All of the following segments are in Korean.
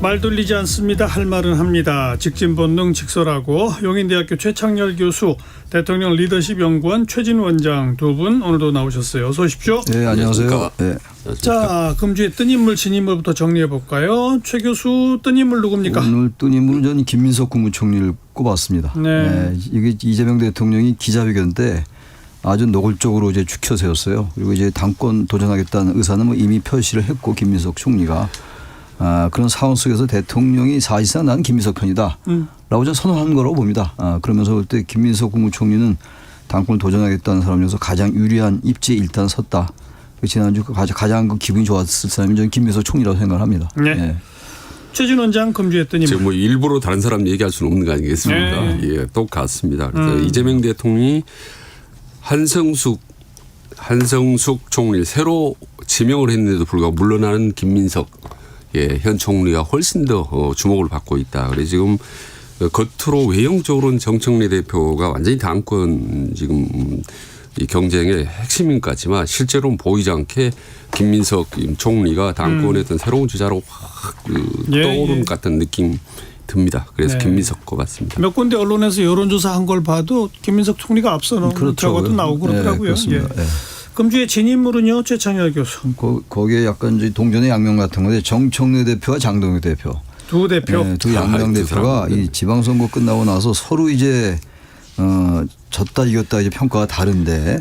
말 돌리지 않습니다. 할 말은 합니다. 직진본능 직설하고 용인대학교 최창렬 교수, 대통령 리더십 연구원 최진 원장 두 분 오늘도 나오셨어요. 어서 오십시오. 네, 안녕하세요. 네. 자, 금주의 뜬 인물 진인물부터 정리해 볼까요? 최 교수 뜬 인물 누굽니까? 오늘 뜬 인물은 저는 김민석 국무총리를 꼽았습니다. 네. 이게 이재명 대통령이 기자회견 때 아주 노골적으로 이제 추켜 세웠어요. 그리고 이제 당권 도전하겠다는 의사는 뭐 이미 표시를 했고 김민석 총리가 그런 상황 속에서 대통령이 사실상 나는 김민석 편이다 라고 저는 선언한 거라고 봅니다. 그러면서 그때 김민석 국무총리는 당권을 도전하겠다는 사람 중에서 가장 유리한 입지에 일단 섰다. 지난주 가장 기분이 좋았을 사람이 저는 김민석 총리라고 생각합니다. 네. 네. 최진 원장 금주의 뜬 인물. 지금 뭐 일부러 다른 사람 얘기할 수는 없는 거 아니겠습니까? 네. 예, 똑같습니다. 그래서 이재명 대통령이 한성숙 총리를 새로 지명을 했는데도 불구하고 물러나는 김민석 현 총리가 훨씬 더 주목을 받고 있다. 그래서 지금 겉으로 외형적으로는 정청래 대표가 완전히 당권 지금 이 경쟁의 핵심인 것 같지만 실제로는 보이지 않게 김민석 총리가 당권의 어떤 새로운 주자로 확 떠오르는 것 같은 느낌 듭니다. 그래서 네. 김민석 꼽았습니다. 몇 군데 언론에서 여론조사 한 걸 봐도 김민석 총리가 앞서는 결과도 나오고 그렇더라고요. 그렇습니다. 예. 금주의 진인물은요, 최창렬 교수. 거기에 약간 이제 동전의 양면 같은 건데 정청래 대표와 장동혁 대표. 두 대표. 네, 두 양당 대표가 이 지방선거 끝나고 나서 서로 이제 졌다 이겼다 이제 평가가 다른데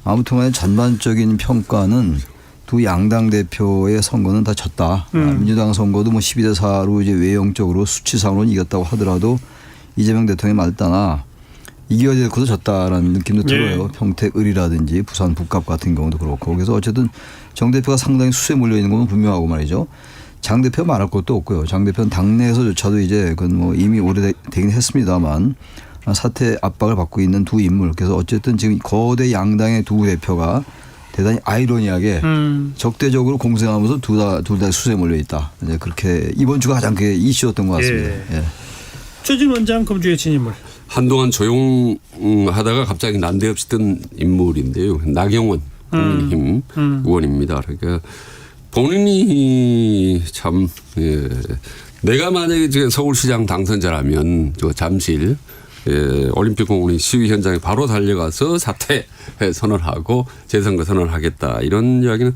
아무튼 간에 전반적인 평가는 두 양당 대표의 선거는 다 졌다. 민주당 선거도 뭐 12대 4로 이제 외형적으로 수치상으로는 이겼다고 하더라도 이재명 대통령이 맞다나 이겨야 될 것도 졌다라는 느낌도 들어요. 평택을이라든지 부산 북갑 같은 경우도 그렇고. 그래서 어쨌든 정 대표가 상당히 수세에 몰려 있는 건 분명하고 말이죠. 장 대표 말할 것도 없고요. 장 대표는 당내에서조차도 이제 그건 뭐 이미 오래되긴 했습니다만 사퇴 압박을 받고 있는 두 인물. 그래서 어쨌든 지금 거대 양당의 두 대표가 대단히 아이러니하게 적대적으로 공생하면서 둘 다 수세에 몰려 있다. 이제 그렇게 이번 주가 가장 그게 이슈였던 것 같습니다. 예. 최진 원장 금주의 진인물. 한동안 조용하다가 갑자기 난데없이 뜬 인물인데요. 나경원 국민의힘 의원입니다. 그러니까 본인이 참 내가 만약에 서울시장 당선자라면 저 잠실 올림픽공원의 시위 현장에 바로 달려가서 사퇴 선언하고 재선거 선언하겠다 이런 이야기는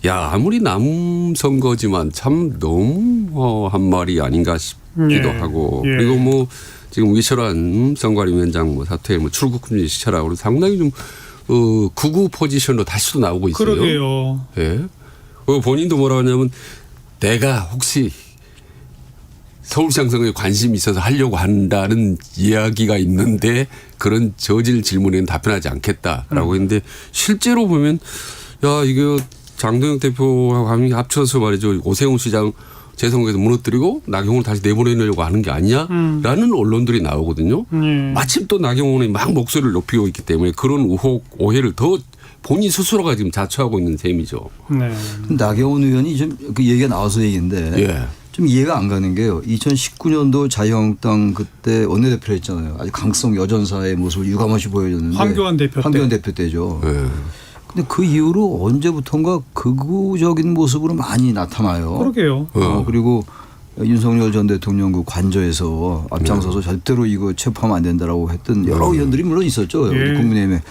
아무리 남 선거지만 참 너무 한 말이 아닌가 싶기도 하고 그리고 뭐 지금 위철한 선관위원장 뭐 사퇴 뭐 출국 금지 시켜라 그리고 상당히 좀 극우 포지션으로 다시 또 나오고 있어요. 그러게요. 예. 본인도 뭐라고 하냐면 내가 혹시 서울시장 선거에 관심이 있어서 하려고 한다는 이야기가 있는데 그런 저질 질문에는 답변하지 않겠다라고 했는데 실제로 보면 이거 장동혁 대표하고 합쳐서 말이죠. 오세훈 시장 재선거에서 무너뜨리고 나경원을 다시 내보내려고 하는 게 아니냐라는 언론들이 나오거든요. 마침 또 나경원이 막 목소리를 높이고 있기 때문에 그런 의혹 오해를 더 본인 스스로가 지금 자초하고 있는 셈이죠. 네. 나경원 의원이 좀 그 얘기가 나와서 얘기인데 좀 이해가 안 가는 게요. 2019년도 자유한국당 그때 원내대표를 했잖아요. 아주 강성 여전사의 모습을 유감없이 보여줬는데. 황교안 대표 때죠. 근데 그 이후로 언제부턴가 극우적인 모습으로 많이 나타나요. 그러게요. 그리고 윤석열 전 대통령 그 관저에서 앞장서서 절대로 이거 체포하면 안 된다라고 했던 여러 의원들이 물론 있었죠. 우리 국민의힘에.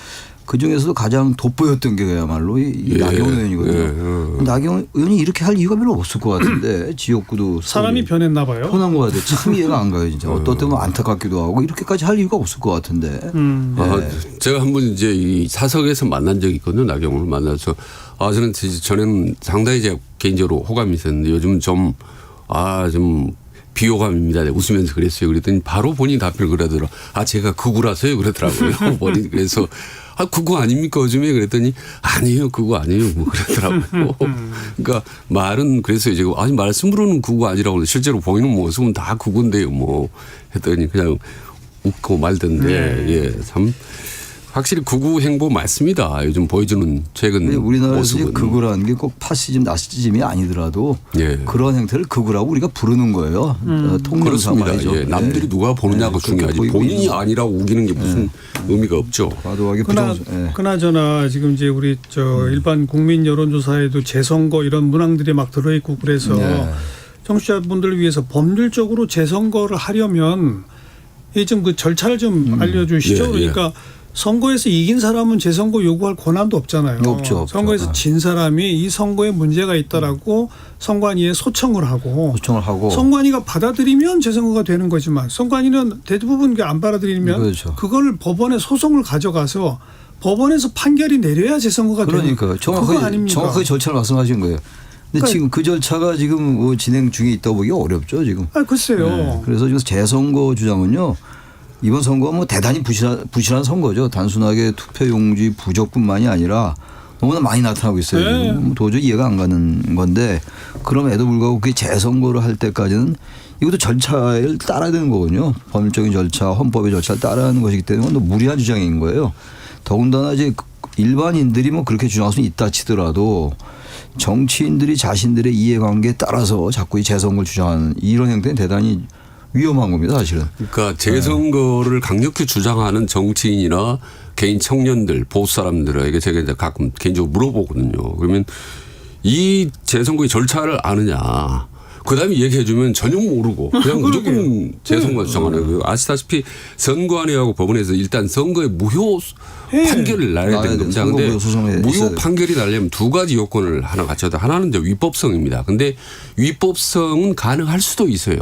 그중에서도 가장 돋보였던 게 그야말로 이 나경원 의원이거든요. 나경원 의원이 이렇게 할 이유가 별로 없을 것 같은데 지역구도 사람이 변했나 봐요. 편한 거 같아요. 참 이해가 안 가요. 진짜. 어떤 때는 안타깝기도 하고 이렇게까지 할 이유가 없을 것 같은데. 제가 한번 이제 이 사석에서 만난 적이 있거든요. 나경원을 만나서 저는 전에는 상당히 제가 개인적으로 호감이 있었는데 요즘은 좀 비호감입니다. 웃으면서 그랬어요. 그랬더니 바로 본인 답변을 그러더라고요. 제가 극우라서요. 그러더라고요. 본인 그래서 극우 아닙니까 요즘에 그랬더니 아니에요. 극우 아니에요. 뭐 그러더라고요. 그러니까 말은 그래서 이제 말씀으로는 극우 아니라고 실제로 보이는 모습은 다 극우인데요. 뭐 했더니 그냥 웃고 말던데 참 확실히 극우 행보 맞습니다. 요즘 보여주는 최근 우리나라에서 모습은. 극우라는 게 꼭 파시즘, 나시즘이 아니더라도 그런 행태를 극우라고 우리가 부르는 거예요. 통념상 말이죠. 남들이 누가 보느냐가 중요하지 본인이 아니라고 우기는 게 무슨 의미가 없죠. 과도하게 그나저나 지금 이제 우리 일반 국민 여론조사에도 재선거 이런 문항들이 막 들어있고 그래서 청취자분들을 위해서 법률적으로 재선거를 하려면 좀 그 절차를 좀 알려주시죠. 예, 예. 그러니까 선거에서 이긴 사람은 재선거 요구할 권한도 없잖아요. 없죠. 선거에서 진 사람이 이 선거에 문제가 있다라고 선관위에 소청을 하고 선관위가 받아들이면 재선거가 되는 거지만 선관위는 대부분 안 받아들이면 그렇죠. 그걸 법원에 소송을 가져가서 법원에서 판결이 내려야 재선거가 되는 그러니까 그거 아닙니까? 정확하게 절차를 말씀하신 거예요. 근데 그러니까 지금 그 절차가 지금 뭐 진행 중에 있다고 보기 어렵죠 지금. 글쎄요. 네. 그래서 지금 재선거 주장은요. 이번 선거가 뭐 대단히 부실한 선거죠. 단순하게 투표용지 부족뿐만이 아니라 너무나 많이 나타나고 있어요. 네. 지금 도저히 이해가 안 가는 건데 그럼에도 불구하고 그게 재선거를 할 때까지는 이것도 절차를 따라야 되는 거거든요. 법률적인 절차, 헌법의 절차를 따라야 하는 것이기 때문에 너무 무리한 주장인 거예요. 더군다나 이제 일반인들이 뭐 그렇게 주장할 수는 있다 치더라도 정치인들이 자신들의 이해관계에 따라서 자꾸 이 재선거를 주장하는 이런 행태는 대단히 위험한 겁니다, 사실은. 그러니까 재선거를 강력히 주장하는 정치인이나 개인 청년들, 보수 사람들에게 제가 이제 가끔 개인적으로 물어보거든요. 그러면 이 재선거의 절차를 아느냐. 그다음에 얘기해 주면 전혀 모르고 그냥 무조건 재선거 주장하는. 아시다시피 선관위하고 법원에서 일단 선거의 무효 판결을 나야 되는 겁니다. 그런데 무효 판결이 나려면 두 가지 요건을 하나 갖춰야. 하나는 이제 위법성입니다. 근데 위법성은 가능할 수도 있어요.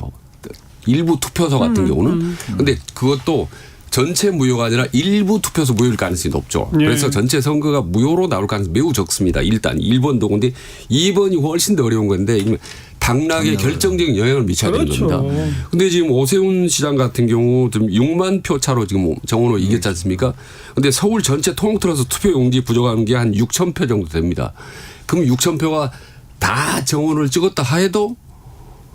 일부 투표소 같은 경우는. 근데 그것도 전체 무효가 아니라 일부 투표소 무효일 가능성이 높죠. 예. 그래서 전체 선거가 무효로 나올 가능성이 매우 적습니다. 일단 1번도. 근데 2번이 훨씬 더 어려운 건데 당락에 결정적인 영향을 미쳐야 되는 겁니다. 그런데 지금 오세훈 시장 같은 경우 좀 6만 표 차로 지금 정원호 이겼지 않습니까? 그런데 서울 전체 통틀어서 투표용지 부족한 게 한 6천 표 정도 됩니다. 그럼 6천 표가 다 정원을 찍었다 하여도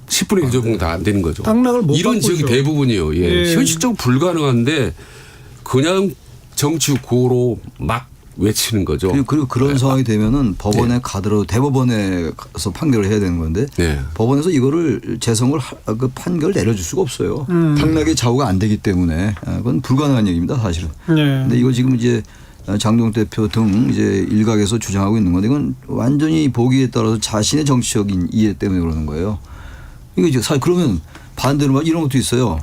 10분의 1 정도 다 안 되는 거죠. 당락을 못 이런 바꾸죠. 지역이 대부분이에요. 예. 예. 현실적으로 불가능한데 그냥 정치 구호로 막 외치는 거죠. 그리고 그런 상황이 되면은 법원에 가더라도 대법원에 가서 판결을 해야 되는 건데 법원에서 이거를 재선을 그 판결을 내려줄 수가 없어요. 당락의 좌우가 안 되기 때문에 그건 불가능한 얘기입니다, 사실은. 근데 이거 지금 이제 장동혁 대표 등 이제 일각에서 주장하고 있는 건데 이건 완전히 보기에 따라서 자신의 정치적인 이해 때문에 그러는 거예요. 이거 이제 사실 그러면 반대로 막 이런 것도 있어요.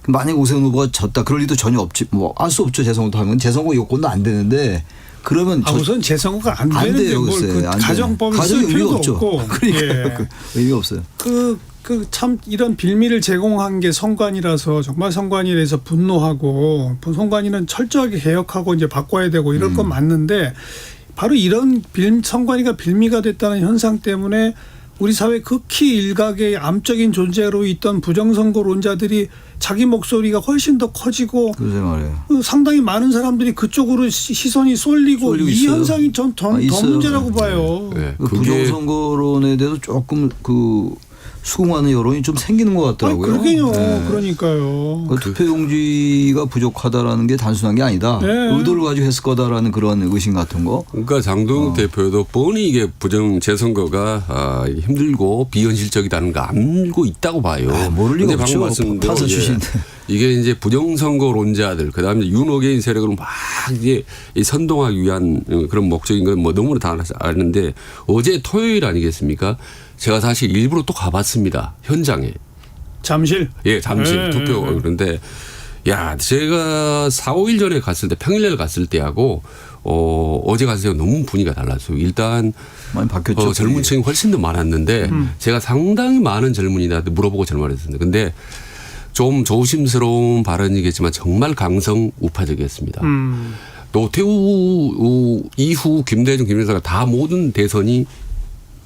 만약 오세훈 후보가 졌다 그럴 리도 전혀 없지. 뭐 알 수 없죠. 재선거도 하면 재선거 요건도 안 되는데 그러면 우선 재선거가 안 되는데 돼요, 뭘 그 가정법을 쓸 필요도 없고. 그러니까 의미가 없어요. 참 이런 빌미를 제공한 게 선관위라서 정말 선관위에 대해서 분노하고 선관위는 철저하게 개혁하고 이제 바꿔야 되고 이럴 건 맞는데 바로 이런 선관위가 빌미가 됐다는 현상 때문에 우리 사회 극히 일각의 암적인 존재로 있던 부정선거론자들이 자기 목소리가 훨씬 더 커지고 상당히 많은 사람들이 그쪽으로 시선이 쏠리고 이 있어요. 현상이 전 더 문제라고 봐요. 네. 부정선거론에 대해서 조금 수긍하는 여론이 좀 생기는 것 같더라고요. 그러게요. 그러니까요. 투표용지가 부족하다라는 게 단순한 게 아니다. 의도를 가지고 했을 거다라는 그런 의심 같은 거. 그러니까 장동혁 대표도 뻔히 이게 부정 재선거가 힘들고 비현실적이라는 거 알고 있다고 봐요. 모를 리가 없죠. 방금 말씀대로 판사 출신. 이게 이제 부정선거론자들 그다음에 윤호개인 세력을 막 이제 선동하기 위한 그런 목적인 건 뭐 너무나 다 아는데 어제 토요일 아니겠습니까? 제가 사실 일부러 또 가봤습니다. 현장에. 잠실? 예, 잠실 투표. 그런데 제가 4, 5일 전에 갔을 때 평일날 갔을 때하고 어제 갔을 때 너무 분위기가 달랐어요. 일단 많이 바뀌었죠. 젊은 층이 훨씬 더 많았는데 제가 상당히 많은 젊은이들한테 물어보고 질문했습니다. 근데 좀 조심스러운 발언이겠지만 정말 강성 우파적이었습니다. 노태우 이후 김대중, 김영삼가 다 모든 대선이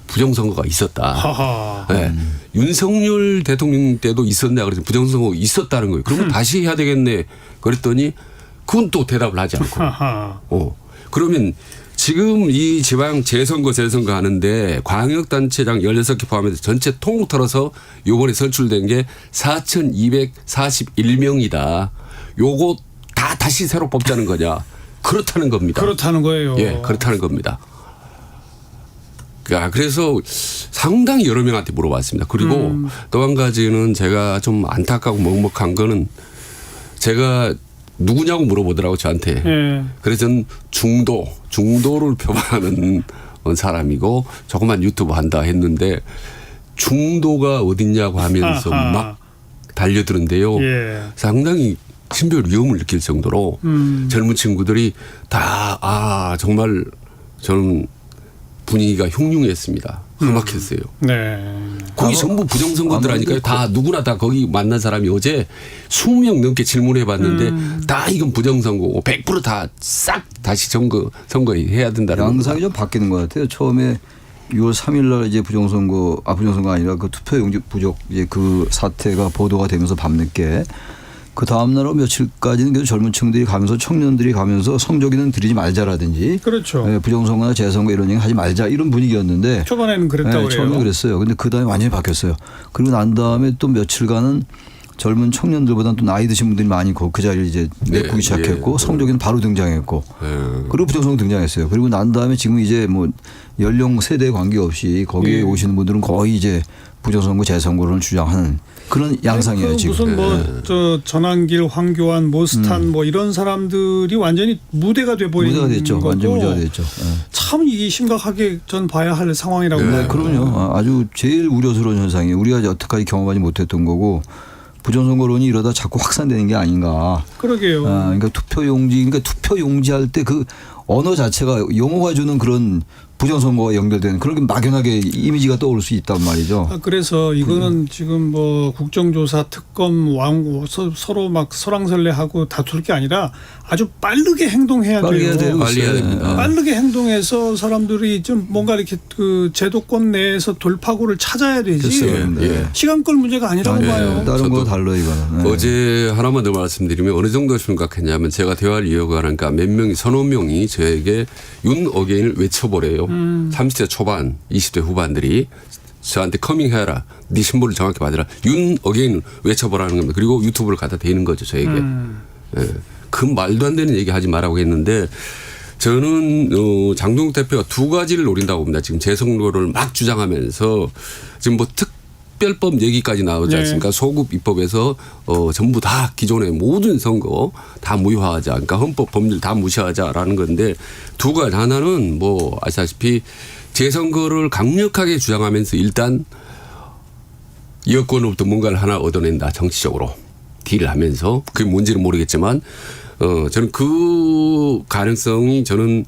부정선거가 있었다. 네. 윤석열 대통령 때도 있었냐 그래서 부정선거가 있었다는 거예요. 그러면 다시 해야 되겠네. 그랬더니 그건 또 대답을 하지 않고. 그러면 지금 이 지방 재선거 하는데 광역단체장 16개 포함해서 전체 통틀어서 요번에 선출된 게 4,241명이다. 요거 다 다시 새로 뽑자는 거냐. 그렇다는 겁니다. 그렇다는 거예요. 예, 그렇다는 겁니다. 그래서 상당히 여러 명한테 물어봤습니다. 그리고 또 한 가지는 제가 좀 안타깝고 먹먹한 거는 제가 누구냐고 물어보더라고 저한테. 그래서 저는 중도를 표방하는 사람이고 조그만 유튜브 한다 했는데 중도가 어딨냐고 하면서 아하. 막 달려드는데요. 예. 상당히 신별 위험을 느낄 정도로 젊은 친구들이 다 정말 저는 분위기가 흉흉했습니다. 험악했어요. 네. 거기 전부 부정선거들 하니까요. 다 누구나 다 거기 만난 사람이 어제 20명 넘게 질문해 봤는데 다 이건 부정선거고 100% 다 싹 다시 선거해야 된다는 양상이 겁니다. 좀 바뀌는 것 같아요. 처음에 6월 3일 날 이제 부정선거가 아니라 그 투표용지 부족 이제 그 사태가 보도가 되면서 밤늦게 그 다음 날 며칠까지는 계속 젊은 층들이 가면서 청년들이 가면서 성조기는 들이지 말자라든지 그렇죠. 부정선거나 재선거 이런 얘기 하지 말자 이런 분위기였는데 초반에는 그랬다고 그래요. 처음에 그랬어요. 근데 그 다음에 완전히 바뀌었어요. 그리고 난 다음에 또 며칠간은 젊은 청년들보다는 또 나이 드신 분들이 많이 그 자리를 이제 메꾸기 시작했고 성조기는 바로 등장했고 그리고 부정선거 등장했어요. 그리고 난 다음에 지금 이제 뭐 연령 세대에 관계없이 거기에 오시는 분들은 거의 이제 부정선거 재선거를 주장하는 그런 양상이에요 지금. 무슨 저 전환길, 황교안, 모스탄 뭐 이런 사람들이 완전히 무대가 돼버린 무대가 됐죠. 거고 완전 무대가 됐죠. 참 이게 심각하게 전 봐야 할 상황이라고 네, 봐요. 그럼요. 아주 제일 우려스러운 현상이에요. 우리가 여태까지 경험하지 못했던 거고 부정선거론이 이러다 자꾸 확산되는 게 아닌가. 그러게요. 그러니까 투표용지 할 때 그 언어 자체가 용어가 주는 그런 부정선거와 연결되는 그런 게 막연하게 이미지가 떠오를 수 있단 말이죠. 그래서 이거는 지금 뭐 국정조사, 특검, 서로 막 설왕설래하고 다툴 게 아니라 아주 빠르게 행동해야 빨리 해야 돼요. 돼요. 빨리 해야 됩니다. 빠르게 행동해서 사람들이 좀 뭔가 이렇게 그 제도권 내에서 돌파구를 찾아야 되지. 예. 시간 끌 문제가 아니라고 봐요. 다른 거 저도 달라 이거는. 어제 하나만 더 말씀드리면 어느 정도 심각했냐면 제가 대화를 이어가니까 몇 명이 서너 명이 저에게 윤 어게인을 외쳐보래요. 30대 초반 20대 후반들이 저한테 커밍해라. 네 신분을 정확히 받으라. 윤 어게인을 외쳐보라는 겁니다. 그리고 유튜브를 갖다 대는 거죠. 저에게. 예. 그 말도 안 되는 얘기 하지 말라고 했는데 저는 장동욱 대표가 두 가지를 노린다고 봅니다. 지금 재선거를 막 주장하면서 지금 뭐 특별법 얘기까지 나오지 않습니까? 소급 입법에서 전부 다 기존의 모든 선거 다 무효화하자. 그러니까 헌법 법률 다 무시하자라는 건데 두 가지. 하나는 뭐 아시다시피 재선거를 강력하게 주장하면서 일단 여권으로부터 뭔가를 하나 얻어낸다. 정치적으로 딜을 하면서 그게 뭔지는 모르겠지만 저는 그 가능성이 저는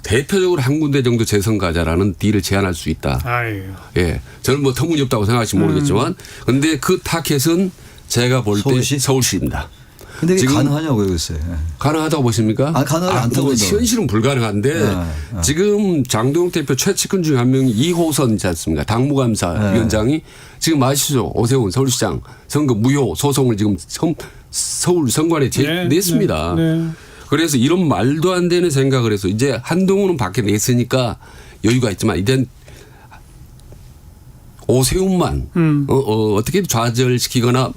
대표적으로 한 군데 정도 재선 가자라는 딜을 제안할 수 있다. 아유. 예. 저는 뭐 터무니없다고 생각할지 모르겠지만 근데 그 타켓은 제가 볼 때 서울시입니다. 근데 이게 지금 가능하냐고요, 글쎄. 가능하다고 보십니까? 가능하지 않다고 이건 현실은 불가능한데 지금 장동욱 대표 최측근 중에 한 명이 2호선이지 않습니까? 당무감사위원장이 지금 아시죠? 오세훈 서울시장 선거 무효 소송을 지금 서울 선관에 냈습니다. 네. 그래서 이런 말도 안 되는 생각을 해서 이제 한동훈은 밖에 냈으니까 여유가 있지만 이젠 오세훈만 어떻게든 좌절시키거나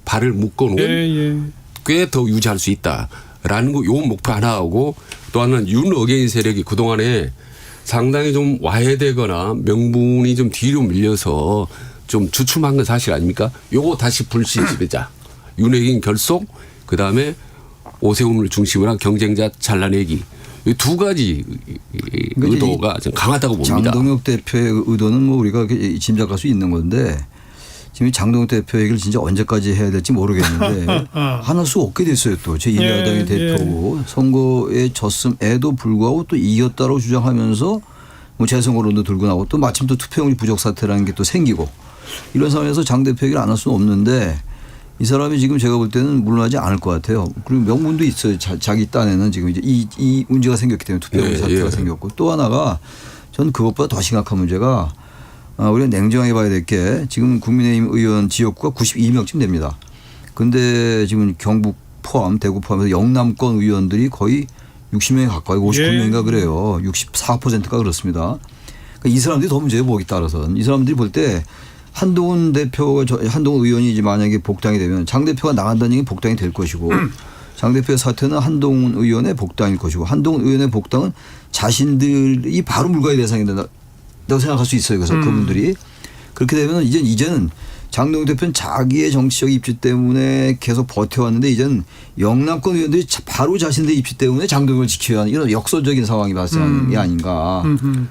발을 묶어놓은 꽤 더 유지할 수 있다라는 거 요 목표 하나 하고 또 하나는 윤 어게인 세력이 그동안에 상당히 좀 와해되거나 명분이 좀 뒤로 밀려서 좀 주춤한 건 사실 아닙니까? 요거 다시 불씨지배자. 윤 어게인 결속 그다음에 오세훈을 중심으로 한 경쟁자 잘라내기. 이 두 가지 의도가 좀 강하다고 봅니다. 장동욱 대표의 의도는 뭐 우리가 짐작할 수 있는 건데 지금 장동욱 대표 얘기를 진짜 언제까지 해야 될지 모르겠는데 하나 수 없게 됐어요 또. 제1야당의 대표고 선거에 졌음에도 불구하고 또 이겼다고 주장하면서 뭐 재선거론도 들고 나오고 또 마침 또 투표용지 부족 사태라는 게 또 생기고 이런 상황에서 장 대표 얘기를 안 할 수는 없는데 이 사람이 지금 제가 볼 때는 물러나지 않을 것 같아요. 그리고 명분도 있어요. 자기 딴에는 지금 이제 이 문제가 생겼기 때문에 투표용지 사태가 생겼고 또 하나가 전 그것보다 더 심각한 문제가 우리가 냉정하게 봐야 될 게 지금 국민의힘 의원 지역구가 92명쯤 됩니다. 근데 지금 경북 포함 대구 포함해서 영남권 의원들이 거의 60명에 가까이 59명인가 그래요. 64%가 그렇습니다. 그러니까 이 사람들이 더 문제예요. 보기 따라서는. 이 사람들이 볼 때 한동훈 의원이 이제 만약에 복당이 되면 장 대표가 나간다는 얘기는 복당이 될 것이고 장 대표의 사퇴는 한동훈 의원의 복당일 것이고 한동훈 의원의 복당은 자신들이 바로 물과의 대상이 된다고 생각할 수 있어요. 그래서 그분들이 그렇게 되면 이제는 장동혁 대표는 자기의 정치적 입지 때문에 계속 버텨왔는데 이젠 영남권 의원들이 바로 자신들의 입지 때문에 장동혁을 지켜야 하는 이런 역설적인 상황이 발생한 게 아닌가.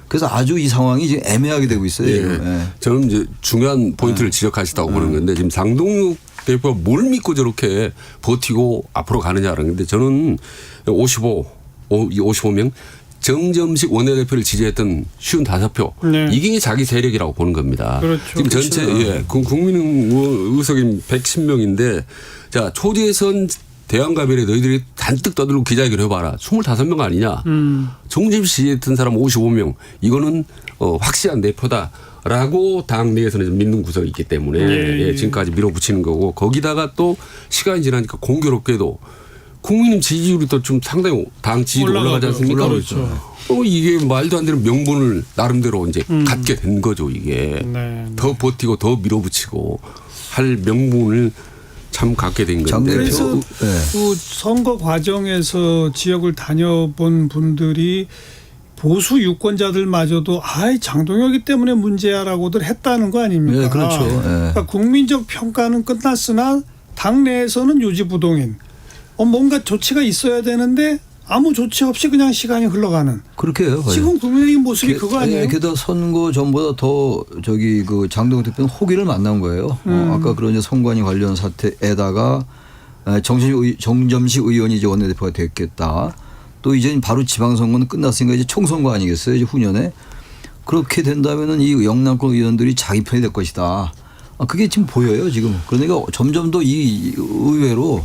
그래서 아주 이 상황이 지금 애매하게 되고 있어요. 예. 예. 저는 이제 중요한 포인트를 지적하시다고 보는 건데 지금 장동혁 대표가 뭘 믿고 저렇게 버티고 앞으로 가느냐라는 건데 저는 55명 정점식 원내대표를 지지했던 55표 네. 이게 자기 세력이라고 보는 겁니다. 그렇죠. 지금 전체 국민 의석이 110명인데 자 초대선 대한가별에 너희들이 잔뜩 떠들고 기자회견 해봐라. 25명 아니냐. 정점식 지지했던 사람 55명. 이거는 확실한 내표다라고 당 내에서는 좀 믿는 구석이 있기 때문에 예. 지금까지 밀어붙이는 거고 거기다가 또 시간이 지나니까 공교롭게도 국민의 지지율이 또 좀 상당히 당 지지율이 올라가지 않습니까? 그렇죠. 이게 말도 안 되는 명분을 나름대로 이제 갖게 된 거죠 이게. 네. 더 버티고 더 밀어붙이고 할 명분을 참 갖게 된 건데. 그래서 네. 그 선거 과정에서 지역을 다녀본 분들이 보수 유권자들마저도 장동혁이 때문에 문제야라고들 했다는 거 아닙니까? 네, 그렇죠. 네. 그러니까 국민적 평가는 끝났으나 당내에서는 유지부동인. 뭔가 조치가 있어야 되는데 아무 조치 없이 그냥 시간이 흘러가는. 그렇게 해요. 거의. 지금 국민의힘 모습이 그거 아니에요? 예, 게다가 선거 전보다 더 그 장동혁 대표는 호기를 만난 거예요. 아까 그런 이제 선관위 관련 사태에다가 정점식 의원이 이제 원내대표가 됐겠다. 또 이제 바로 지방선거는 끝났으니까 이제 총선거 아니겠어요? 이제 후년에. 그렇게 된다면은 이 영남권 의원들이 자기 편이 될 것이다. 그게 지금 보여요, 지금. 그러니까 점점 더 이 의외로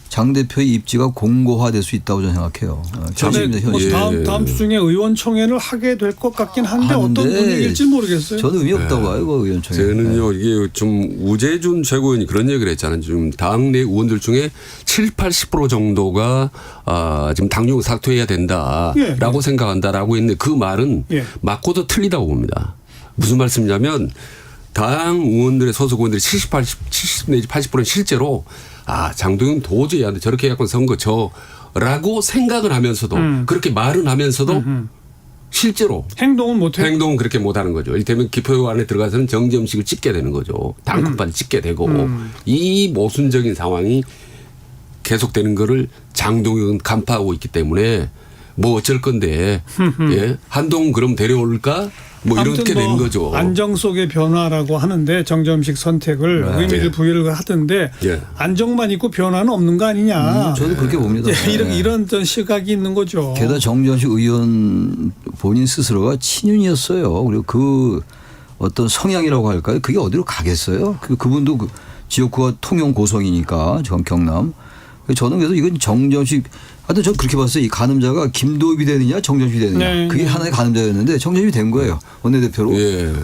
장 대표의 입지가 공고화될 수 있다고 저는 생각해요. 현실입니다, 현실. 다음 주 중에 의원총회를 하게 될 것 같긴 한데 어떤 분위기일지 모르겠어요. 저는 의미 없다고 봐요, 그 의원총회. 저는요 이게 좀 우재준 최고위원이 그런 얘기를 했잖아요. 지금 당내 의원들 중에 70-80% 정도가 지금 당용 사퇴해야 된다라고 생각한다라고 했는데 그 말은 맞고도 틀리다고 봅니다. 무슨 말씀이냐면 당 의원들의 소속 의원들이 70 내지 80%는 실제로 장동혁 도저히 안 돼. 저렇게 해갖고 선거 져라고 생각을 하면서도 그렇게 말은 하면서도 실제로 행동은 못해요. 행동은 그렇게 못하는 거죠. 이를테면 기표 안에 들어가서는 정점식을 찍게 되는 거죠. 당급까지 찍게 되고 이 모순적인 상황이 계속되는 거를 장동혁은 간파하고 있기 때문에 뭐 어쩔 건데 한동 그럼 데려올까? 이렇게 된 거죠. 안정 속의 변화라고 하는데 정점식 선택을 의미를 부여를 하던데 안정만 있고 변화는 없는 거 아니냐. 저도 그렇게 봅니다. 이런 시각이 있는 거죠. 게다가 정점식 의원 본인 스스로가 친윤이었어요. 그리고 그 어떤 성향이라고 할까요? 그게 어디로 가겠어요? 그분도 지역구가 통영 고성이니까 경남. 저는 그래서 이건 정점식 하여튼 저 그렇게 봤어요. 이 가늠자가 김도읍이 되느냐 정점식이 되느냐. 그게 하나의 가늠자였는데 정점식이 된 거예요. 원내대표로.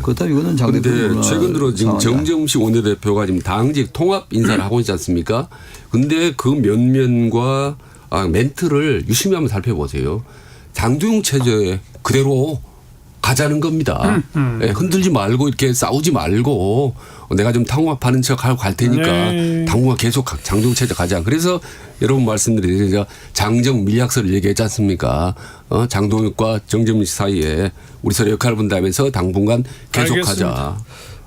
그렇다면 이거는 장 대표. 그런데 최근 들어 지금 정점식 원내대표가 지금 당직 통합 인사를 하고 있지 않습니까? 근데 그 면면과 멘트를 유심히 한번 살펴보세요. 장동혁 체제에 그대로 가자는 겁니다. 흔들지 말고 이렇게 싸우지 말고 내가 좀 통합하는 척하고 갈 테니까 당분간 계속 장동혁 체제 가자. 그래서 여러분 말씀드리자 장정 밀약설을 얘기했지 않습니까? 장동혁과 정점식 사이에 우리 서로 역할을 분담해서 당분간 계속 가자.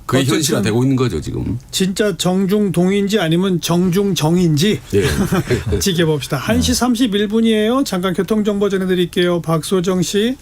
그게 현실화되고 있는 거죠 지금. 진짜 정중동인지 아니면 정중정인지 지켜봅시다. 1시 31분이에요. 잠깐 교통정보 전해드릴게요. 박소정 씨.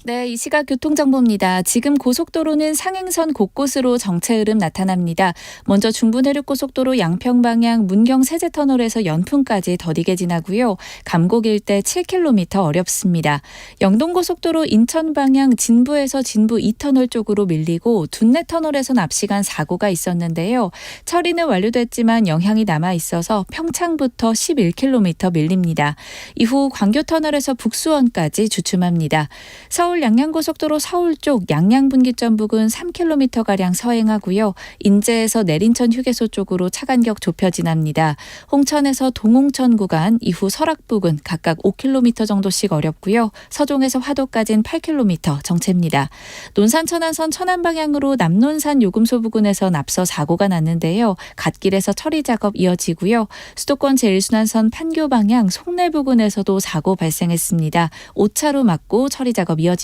네, 이 시각 교통정보입니다. 지금 고속도로는 상행선 곳곳으로 정체 흐름 나타납니다. 먼저 중부내륙고속도로 양평방향 문경 세제터널에서 연풍까지 더디게 지나고요. 감곡 일대 7km 어렵습니다. 영동고속도로 인천방향 진부에서 진부 2터널 쪽으로 밀리고 둔내터널에서 납시간 사고가 있었는데요. 처리는 완료됐지만 영향이 남아있어서 평창부터 11km 밀립니다. 이후 광교터널에서 북수원까지 주춤합니다. 서울 양양고속도로 서울 쪽 양양분기점 부근 3km가량 서행하고요. 인제에서 내린천 휴게소 쪽으로 차간격 좁혀 지납니다. 홍천에서 동홍천 구간 이후 설악 부근 각각 5km 정도씩 어렵고요. 서종에서 화도까지는 8km 정체입니다. 논산 천안선 천안 방향으로 남논산 요금소 부근에서 앞서 사고가 났는데요. 갓길에서 처리 작업 이어지고요. 수도권 제1순환선 판교 방향 송내 부근에서도 사고 발생했습니다. 5차로 막고 처리 작업 이어집니다.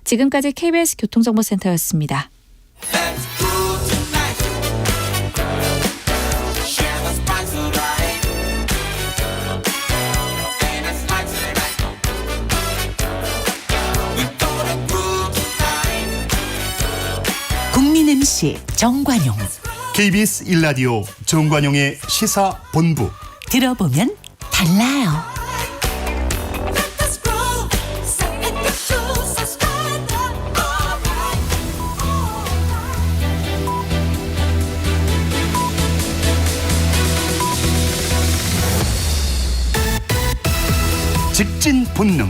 지금까지 KBS 교통정보센터였습니다. MC 정관용. KBS 1라디오 정관용의 시사본부. 들어보면 달라요. 직진 본능,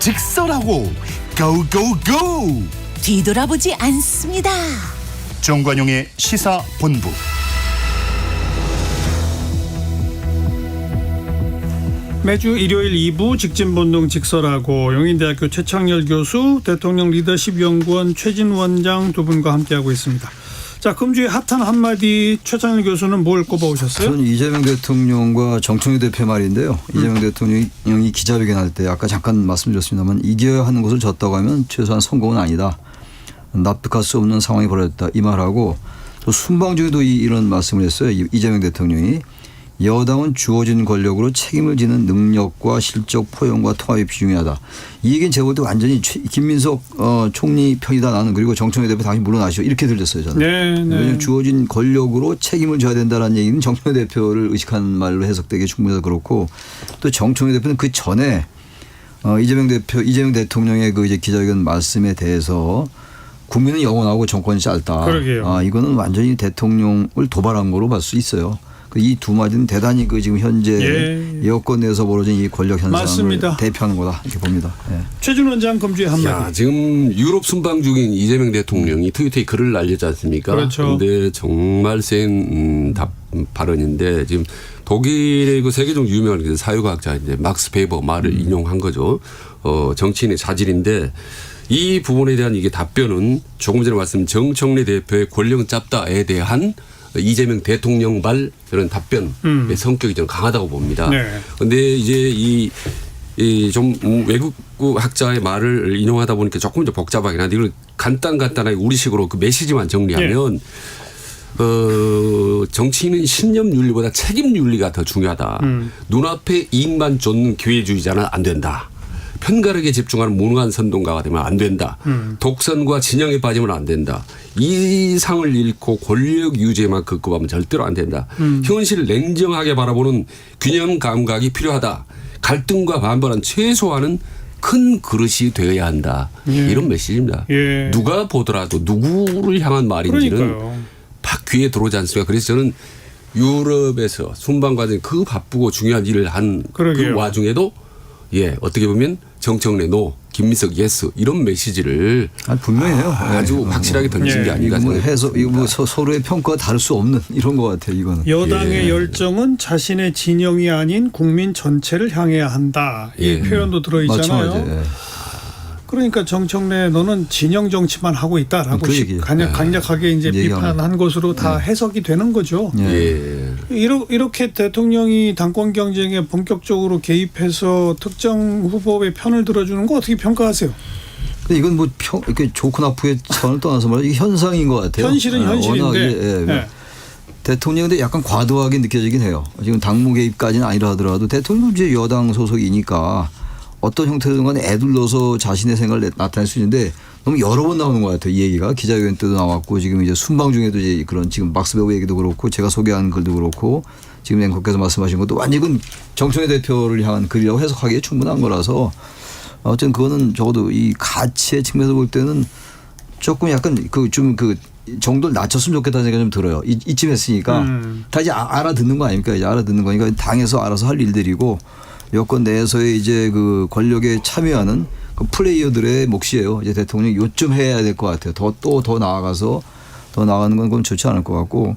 직설하고 고고고. 뒤돌아보지 않습니다. 정관용의 시사본부. 매주 일요일 2부 직진본능 직설하고 용인대학교 최창렬 교수, 대통령 리더십 연구원 최진 원장 두 분과 함께하고 있습니다. 자, 금주의 핫한 한마디 최창렬 교수는 뭘 꼽아오셨어요? 저는 이재명 대통령과 정청래 대표 말인데요. 이재명 대통령이 기자회견할 때 아까 잠깐 말씀드렸습니다만 이겨야 하는 것을 졌다고 하면 최소한 성공은 아니다. 납득할 수 없는 상황이 벌어졌다. 이 말하고 또 순방 중에도 이런 말씀을 했어요. 이재명 대통령이 여당은 주어진 권력으로 책임을 지는 능력과 실적 포용과 통합이 비중하다. 이 얘기는 제가 볼 때 완전히 김민석 총리 편이다 나는. 그리고 정청래 대표 당신 물러나시오. 이렇게 들렸어요 저는. 네. 왜냐하면 주어진 권력으로 책임을 져야 된다는 얘기는 정청래 대표를 의식한 말로 해석되기 충분해서 그렇고 또 정청래 대표는 그 전에 이재명 대통령의 그 이제 기자회견 말씀에 대해서 국민은 영원하고 정권이 짧다. 그러게요. 이거는 완전히 대통령을 도발한 거로 볼 수 있어요. 이 두 마디는 대단히 그 지금 현재 여권 내에서 벌어진 이 권력 현상을 맞습니다. 대표하는 거다 이렇게 봅니다. 예. 최준 원장 금주의 한마디. 야, 지금 유럽 순방 중인 이재명 대통령이 트위터에 글을 날렸지 않습니까? 그렇죠. 그런데 정말 센 발언인데 지금 독일의 그 세계적으로 유명한 그 사회과학자인데 막스 베버 말을 인용한 거죠. 정치인의 자질인데 이 부분에 대한 이게 답변은 조금 전에 말씀 정청래 대표의 권력은 짧다에 대한 이재명 대통령발 그런 답변의 성격이 좀 강하다고 봅니다. 그런데 네. 이제 이 좀 외국 학자의 말을 인용하다 보니까 조금 더 복잡하긴 한데 이걸 간단하게 우리식으로 그 메시지만 정리하면 정치인은 신념 윤리보다 책임 윤리가 더 중요하다. 눈앞에 이익만 쫓는 기회주의자는 안 된다. 편가르게 집중하는 무능한 선동가가 되면 안 된다. 독선과 진영에 빠지면 안 된다. 이상을 잃고 권력 유지에만 급급하면 절대로 안 된다. 현실을 냉정하게 바라보는 균형 감각이 필요하다. 갈등과 반발은 최소화하는 큰 그릇이 되어야 한다. 이런 메시지입니다. 누가 보더라도 누구를 향한 말인지는 팍 귀에 들어오지 않습니까? 그래서 저는 유럽에서 순방 과정에 그 바쁘고 중요한 일을 한 그 와중에도 어떻게 보면 정청래 노, 김민석 예스 이런 메시지를 분명해요. 아주 확실하게 던진 게 아닌가 생각합니다. 이거 서로의 평가가 다를 수 없는 이런 것 같아요. 이거는. 여당의 열정은 자신의 진영이 아닌 국민 전체를 향해야 한다. 이 표현도 들어있잖아요. 맞죠. 그러니까 정청래 너는 진영 정치만 하고 있다라고 그 강력하게 이제 비판한 것으로 다 해석이 되는 거죠. 이렇게 대통령이 당권 경쟁에 본격적으로 개입해서 특정 후보의 편을 들어주는 거 어떻게 평가하세요? 근데 이건 뭐 이렇게 좋고 나쁘게 선을 떠나서 말이죠. 이게 현상인 것 같아요. 현실은 현실인데. 대통령인데 약간 과도하게 느껴지긴 해요. 지금 당무 개입까지는 아니라 하더라도 대통령 이제 여당 소속이니까 어떤 형태든 간에 애둘러서 자신의 생각을 나타낼 수 있는데 너무 여러 번 나오는 것 같아요. 이 얘기가 기자회견 때도 나왔고 지금 이제 순방 중에도 이제 그런 지금 막스 베버 얘기도 그렇고 제가 소개한 글도 그렇고 지금 앵커께서 말씀하신 것도 완전히 정청래 대표를 향한 글이라고 해석하기에 충분한 거라서 어쨌든 그거는 적어도 이 가치의 측면에서 볼 때는 조금 약간 그 정도를 낮췄으면 좋겠다는 생각이 좀 들어요. 이쯤 했으니까 다 이제 알아듣는 거 아닙니까? 이제 알아듣는 거니까 당에서 알아서 할 일들이고 여권 내에서의 이제 그 권력에 참여하는 그 플레이어들의 몫이에요. 이제 대통령이 요쯤 해야 될 것 같아요. 더 나아가서 더 나가는 건 그건 좋지 않을 것 같고,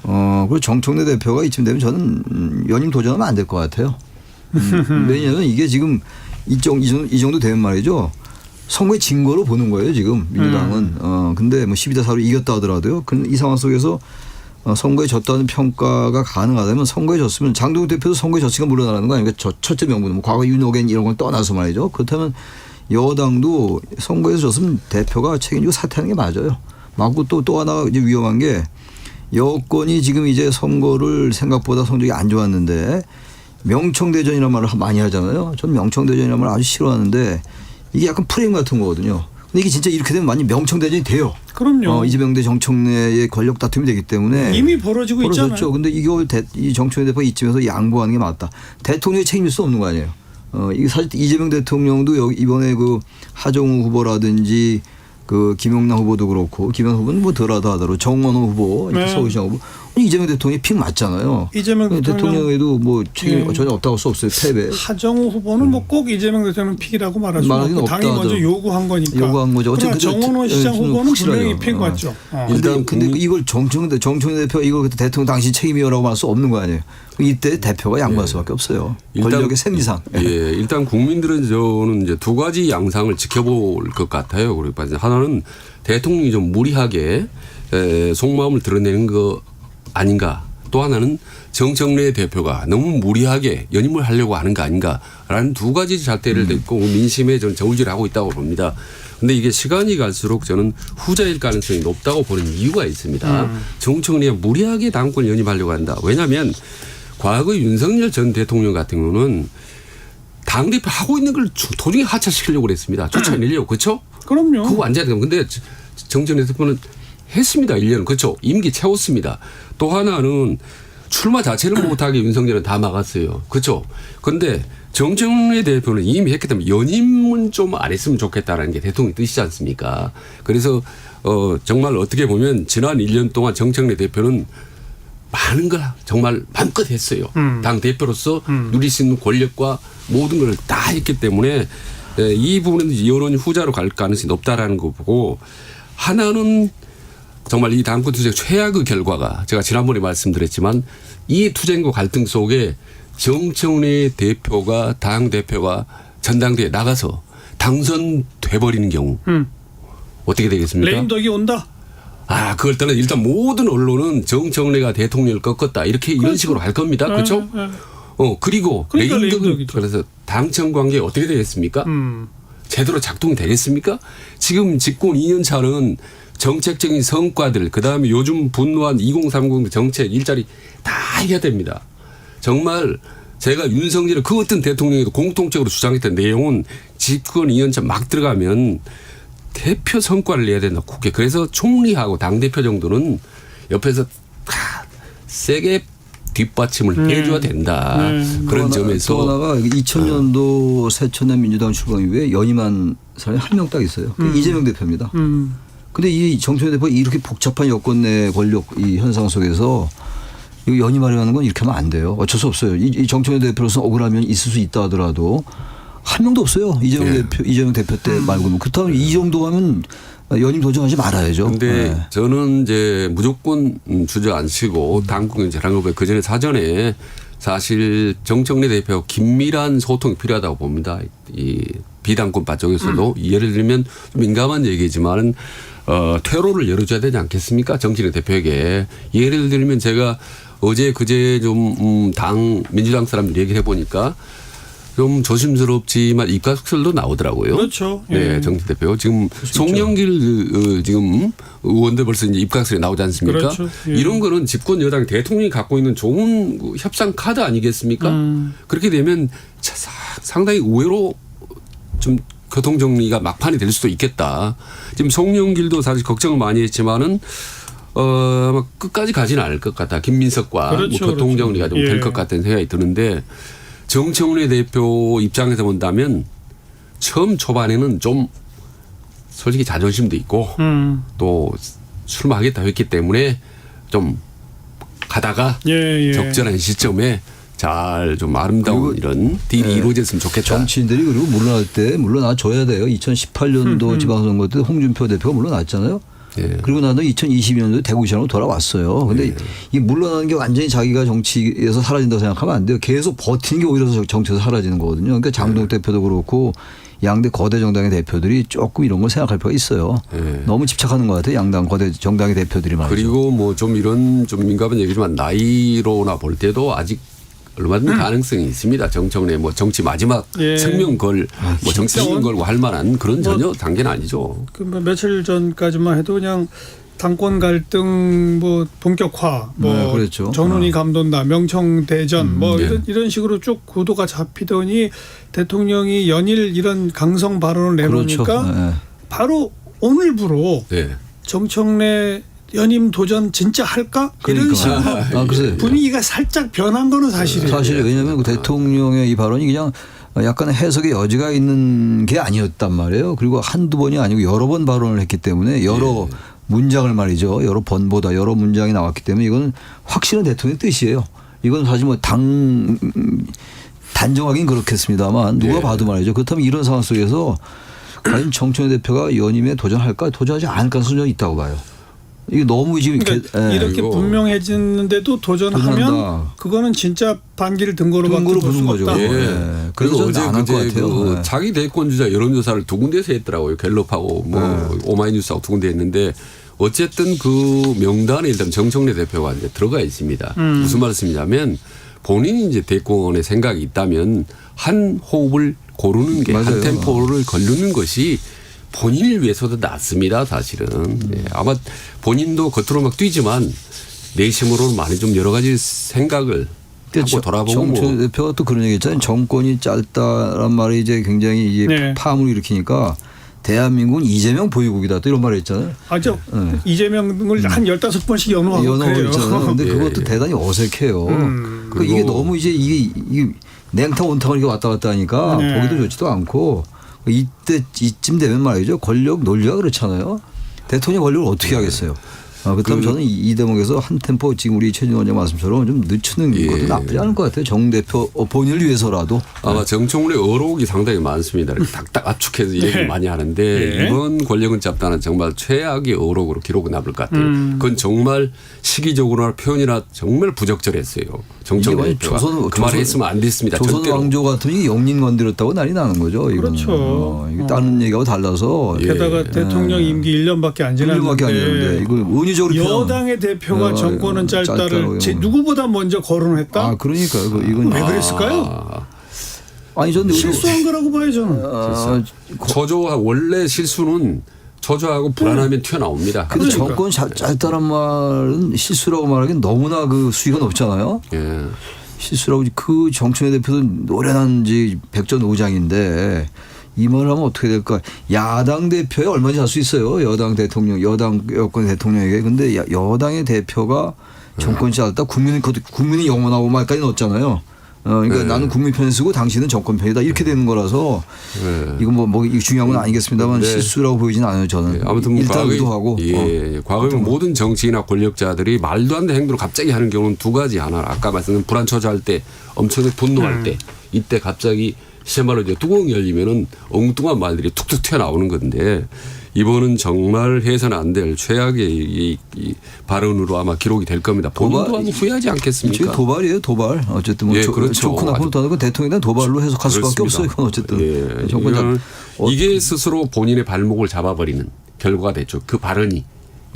그리고 정청래 대표가 이쯤 되면 저는 연임 도전하면 안 될 것 같아요. 왜냐하면 이게 지금 이 정도 되면 말이죠. 선거에 진 거로 보는 거예요, 지금 민주당은. 근데 뭐 12대 4로 이겼다 하더라도요. 근데 이 상황 속에서 선거에 졌다는 평가가 가능하다면 선거에 졌으면 장동훈 대표도 선거에 졌으니까 물러나라는 거 아닙니까? 첫째 명분은 뭐 과거 윤호겐 이런 걸 떠나서 말이죠. 그렇다면 여당도 선거에서 졌으면 대표가 책임지고 사퇴하는 게 맞아요. 맞고 또 하나 이제 위험한 게 여권이 지금 이제 선거를 생각보다 성적이 안 좋았는데 명청대전이라는 말을 많이 하잖아요. 저는 명청대전이라는 말을 아주 싫어하는데 이게 약간 프레임 같은 거거든요. 근데 이게 진짜 이렇게 되면 완전 명청대전이 돼요. 그럼요. 이재명 대 정청래의 권력 다툼이 되기 때문에 이미 벌어지고 벌어졌죠. 있잖아요. 근데 이걸 이 정청래 대표가 이쯤에서 양보하는 게 맞다. 대통령이 책임질 수 없는 거 아니에요. 이게 사실 이재명 대통령도 여기 이번에 그 하정우 후보라든지 그 김용남 후보도 그렇고 김용남 후보는 뭐 덜하다 하더라도 정원호 후보, 네. 서울시장 후보 이재명 대통령이 픽 맞잖아요. 이재명 대통령에도 뭐 책임 예. 전혀 없다고 할 수 없어요. 패배. 하정우 후보는 뭐 꼭 이재명 대통령 픽이라고 말할 수 말하기는 없고 당이 없다 먼저 하더라도. 요구한 거니까. 요구한 거죠. 그러나 어쨌든 정원호 저- 시장 저는 후보는 확실하죠. 분명히 픽 맞죠. 일단 근데 이걸 정청래 대표가 이걸 대통령 당시 책임이라고 말할 수 없는 거 아니에요. 이때 대표가 양보할 수밖에 없어요. 권력의 생리상. 예, 일단 국민들은 저는 이제 두 가지 양상을 지켜볼 것 같아요. 그러니까 하나는 대통령이 좀 무리하게 속마음을 드러내는 거 아닌가. 또 하나는 정청래 대표가 너무 무리하게 연임을 하려고 하는 거 아닌가라는 두 가지 잣대를 댔고 민심에 저는 저울질을 하고 있다고 봅니다. 근데 이게 시간이 갈수록 저는 후자일 가능성이 높다고 보는 이유가 있습니다. 정청래가 무리하게 당권 연임하려고 한다. 왜냐하면 과거 윤석열 전 대통령 같은 경우는 당대표 하고 있는 걸 도중에 하차시키려고 그랬습니다. 쫓아내려고. 그렇죠? 그럼요. 그거 완전히. 근데 정청래 대표는 했습니다. 1년은. 그렇죠? 임기 채웠습니다. 또 하나는 출마 자체를 못하게 윤석열은 다 막았어요. 그렇죠? 그런데 정청래 대표는 이미 했기 때문에 연임은 좀 안 했으면 좋겠다라는 게 대통령의 뜻이지 않습니까? 그래서 정말 어떻게 보면 지난 1년 동안 정청래 대표는 많은 걸 정말 마음껏 했어요. 당 대표로서 누릴 수 있는 권력과 모든 걸 다 했기 때문에 이 부분은 여론이 후자로 갈 가능성이 높다라는 거 보고 하나는 정말 이 당권 투쟁 최악의 결과가 제가 지난번에 말씀드렸지만 이 투쟁과 갈등 속에 정청래 대표가 당 대표가 전당대회에 나가서 당선돼 버리는 경우 어떻게 되겠습니까? 레임덕이 온다. 그걸 떠나 일단 모든 언론은 정청래가 대통령을 꺾었다 이렇게 이런 그렇죠. 식으로 할 겁니다. 그렇죠? 네. 그리고 그러니까 레임덕은 레임덕이죠. 그래서 당청 관계 어떻게 되겠습니까? 제대로 작동이 되겠습니까? 지금 집권 2년 차는 정책적인 성과들 그다음에 요즘 분노한 2030 정책 일자리 다 해야 됩니다. 정말 제가 윤석열을 그 어떤 대통령에도 공통적으로 주장했던 내용은 집권 2년 차 막 들어가면 대표 성과를 내야 된다. 국회. 그래서 총리하고 당대표 정도는 옆에서 다 세게 뒷받침을 해줘야 된다. 그런 점에서. 또 하나가 2000년도 새천년 민주당 출범 이후에 연임한 사람이 한 명 딱 있어요. 그 이재명 대표입니다. 근데 이 정청래 대표가 이렇게 복잡한 여권 내 권력 이 현상 속에서 이거 연임하려는 건 이렇게 하면 안 돼요. 어쩔 수 없어요. 이 정청래 대표로서 억울하면 있을 수 있다 하더라도 한 명도 없어요. 이재명 대표 때 말고는. 그렇다면 이 정도 하면 연임 도전하지 말아야죠. 근데 저는 이제 무조건 주저앉히고 당국에 잘한 거 그 전에 사전에 사실 정청래 대표 긴밀한 소통이 필요하다고 봅니다. 이 비당권파 쪽에서도 예를 들면 좀 민감한 얘기지만 퇴로를 열어줘야 되지 않겠습니까? 정청래 대표에게. 예를 들면 제가 어제 그제 좀 민주당 사람들 얘기를 해보니까 좀 조심스럽지만 입각설도 나오더라고요. 그렇죠. 네, 예. 정치 대표 지금 송영길 지금 의원들 벌써 이제 입각설이 나오지 않습니까? 그렇죠. 예. 이런 거는 집권 여당 대통령이 갖고 있는 좋은 협상 카드 아니겠습니까? 그렇게 되면 상당히 의외로 좀 교통 정리가 막판이 될 수도 있겠다. 지금 송영길도 사실 걱정을 많이 했지만은 아마 끝까지 가지는 않을 것 같다. 김민석과 그렇죠, 뭐 교통 정리가 좀 될 예. 것 같은 생각이 드는데. 정청래 대표 입장에서 본다면 처음 초반에는 좀 솔직히 자존심도 있고 또 출마하겠다 했기 때문에 좀 가다가 예. 적절한 시점에 잘 좀 아름다운 이런 딜이 이루어졌으면 좋겠다. 정치인들이 그리고 물러날 때 물러나줘야 돼요. 2018년도 지방선거 때 홍준표 대표가 물러났잖아요. 예. 그리고 나서 2022년도에 대구시장으로 돌아왔어요. 근데 이 물러나는 게 완전히 자기가 정치에서 사라진다고 생각하면 안 돼요. 계속 버티는 게 오히려 정치에서 사라지는 거거든요. 그러니까 장동 대표도 그렇고 양대 거대 정당의 대표들이 조금 이런 걸 생각할 필요가 있어요. 너무 집착하는 것 같아요. 양당 거대 정당의 대표들이 말이죠. 그리고 뭐 좀 이런 좀 민감한 얘기지만 나이로나 볼 때도 아직 얼마든지 가능성이 있습니다. 정청래 뭐 정치 마지막 예. 생명 걸 뭐 정치 생명 걸고 할 만한 그런 전혀 단계는 아니죠. 뭐 며칠 전까지만 해도 그냥 당권 갈등 뭐 본격화 뭐 네, 그랬죠. 전운이 감돈다 명청대전 뭐 네. 이런 식으로 쭉 구도가 잡히더니 대통령이 연일 이런 강성 발언을 내놓으니까 그렇죠. 네. 바로 오늘부로 네. 정청래 연임 도전 진짜 할까? 이런 그러니까. 식으로 글쎄. 분위기가 살짝 변한 거는 사실이에요. 사실 왜냐하면 그 대통령의 이 발언이 그냥 약간 해석의 여지가 있는 게 아니었단 말이에요. 그리고 한두 번이 아니고 여러 번 발언을 했기 때문에 여러 문장을 말이죠. 여러 번보다 여러 문장이 나왔기 때문에 이건 확실한 대통령의 뜻이에요. 이건 사실 뭐 단정하긴 그렇겠습니다만 누가 봐도 말이죠. 그렇다면 이런 상황 속에서 과연 정청래 대표가 연임에 도전할까? 도전하지 않을 가능성이 있다고 봐요. 이게 너무 지금 그러니까 이렇게 이거. 분명해졌는데도 도전하면 도전한다. 그거는 진짜 반기를 등거로밖에 등거로 볼 부는 수가 거죠. 없다. 예. 그래서 그래서 어제 안할것 그제 같아요. 그 네. 자기 대권주자 여론조사를 두 군데에서 했더라고요. 갤럽하고 뭐 오마이뉴스하고 두 군데 했는데 어쨌든 그 명단에 일단 정청래 대표가 이제 들어가 있습니다. 무슨 말씀이냐면 본인이 이제 대권에 생각이 있다면 한 호흡을 고르는 게 한 맞아요. 템포를 걸르는 것이 본인을 위해서도 낫습니다. 사실은. 예. 아마 본인도 겉으로 막 뛰지만 내심으로는 많이 좀 여러 가지 생각을 하고 돌아보고 정청래 뭐. 대표가 또 그런 얘기 했잖아요. 정권이 짧다란 말이 이제 굉장히 이제 네. 파문을 일으키니까 대한민국은 이재명 보유국이다 또 이런 말을 했잖아요. 아죠. 네. 이재명을 한 15번씩 연호하고 연호를 그래요. 했잖아요. 근데 예, 그것도 예. 대단히 어색해요. 그러니까 이게 그리고 너무 이제 이게 냉탕 온탕을 이렇게 왔다 갔다 하니까 네. 보기도 좋지도 않고 이쯤 되면 말이죠. 권력 논리가 그렇잖아요. 대통령 권력을 어떻게 하겠어요. 그렇다면 저는 이 대목에서 한 템포 지금 우리 최진 원장 말씀처럼 좀 늦추는 예. 것도 나쁘지 않을 것 같아요. 정 대표 본인을 위해서라도. 아마 정청래 어록이 상당히 많습니다. 이렇게 딱딱 압축해서 얘기를 많이 하는데 네. 이번 권력은 짧다는 정말 최악의 어록으로 기록은 남을 것 같아요. 그건 정말 시기적으로나 표현이나 정말 부적절했어요. 정청래 이게 대표가 그 말을 했으면 안 됐습니다. 조선 절대로. 왕조 같으면 이게 영린 건드렸다고 난리 나는 거죠. 이거는. 그렇죠. 이게 다른 얘기하고 달라서 게다가 대통령 임기 1년밖에 안 1년밖에 안 됐는데 지났는데 이걸 은유적으로 여당의 대표가 정권은 짧다를 누구보다 먼저 거론했다? 아 그러니까요. 이건 왜 그랬을까요? 아니 저는 실수한 거라고 봐요 저는. 원래 실수는 저조하고 불안하면 튀어나옵니다. 근데 그러니까. 정권 짧다란 말은 실수라고 말하기엔 너무나 그 수위가 높잖아요. 예. 실수라고 그 정청래 대표도 노련한 백전오장인데 이 말을 하면 어떻게 될까? 야당 대표에 얼마든지 할 수 있어요. 여당 대통령, 여권 대통령에게. 근데 여당의 대표가 정권이 짧다. 국민이 영원하고 말까지 넣었잖아요. 그러니까 네. 나는 국민 편에 쓰고 당신은 정권 편이다. 이렇게 되는 거라서 네. 이건 뭐 중요한 건 아니겠습니다만 네. 실수라고 보이지는 않아요. 저는. 아무튼 뭐 일단 과거에, 의도하고. 과거에 모든 정치인이나 권력자들이 말도 안 되는 행동을 갑자기 하는 경우는 두 가지. 하나 아까 말씀드린 불안 처자할 때 엄청나게 분노할 때 이때 갑자기 시말로 이제 뚜껑이 열리면은 엉뚱한 말들이 툭툭 튀어나오는 건데 이번은 정말 해서는 안 될 최악의 이 발언으로 아마 기록이 될 겁니다. 본인도 아마 후회하지 않겠습니까? 지금 도발이에요, 도발. 어쨌든 뭐 예, 그렇죠. 좋거나 나쁘다는 건 대통령에 대한 도발로 해석할 수밖에 그렇습니다. 없어요. 이건 어쨌든. 예. 정권 이게 스스로 본인의 발목을 잡아버리는 결과가 됐죠. 그 발언이.